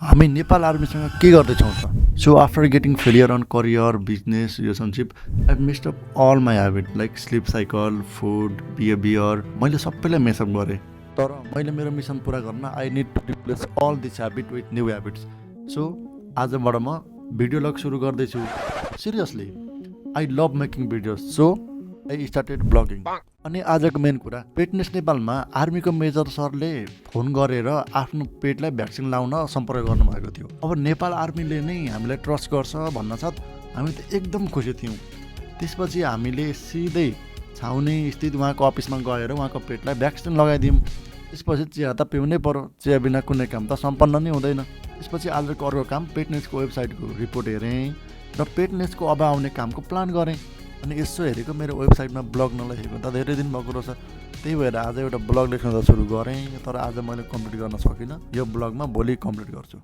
हामी नेपाल आर्मीसँग के गर्दैछौँ त? So after getting failure on career, business, relationship, I messed up all my habit like sleep cycle, food, behaviour. मैले सबैलाई mess up गरेँ। तर मैले मेरो मिसन पुरा गर्न I need to replace all this habit with new habits. So आजबाट म भिडियो लग सुरु गर्दैछु। Seriously I love making videos, so I started blogging. अनि आजको मेन कुरा, पेटनेस नेपालमा आर्मीको मेजर सरले फोन गरेर आफ्नो पेटलाई भ्याक्सिन लाउन सम्पर्क गर्नुभएको थियो। अब नेपाल आर्मीले नै हामीलाई ट्रस्ट गर्छ भन्न साथ हामी त एकदम खुसी थियौँ। त्यसपछि हामीले सिधै छाउने स्थित उहाँको अफिसमा गएर उहाँको पेटलाई भ्याक्सिन लगाइदियौँ। त्यसपछि चिया त पिउनै पर्यो, चिया बिना कुनै काम त सम्पन्न नै हुँदैन। त्यसपछि आजको अर्को काम पेटनेसको वेबसाइटको रिपोर्ट हेरेँ र पेटनेसको अब आउने कामको प्लान गरेँ। अनि यसो हेरेको मेरो वेबसाइटमा ब्लग नलेखेको त धेरै दिन भएको रहेछ। त्यही भएर आज एउटा ब्लग लेख्न त सुरु गरेँ, तर आज मैले कम्प्लिट गर्न सकिनँ। यो ब्लगमा भोलि कम्प्लिट गर्छु।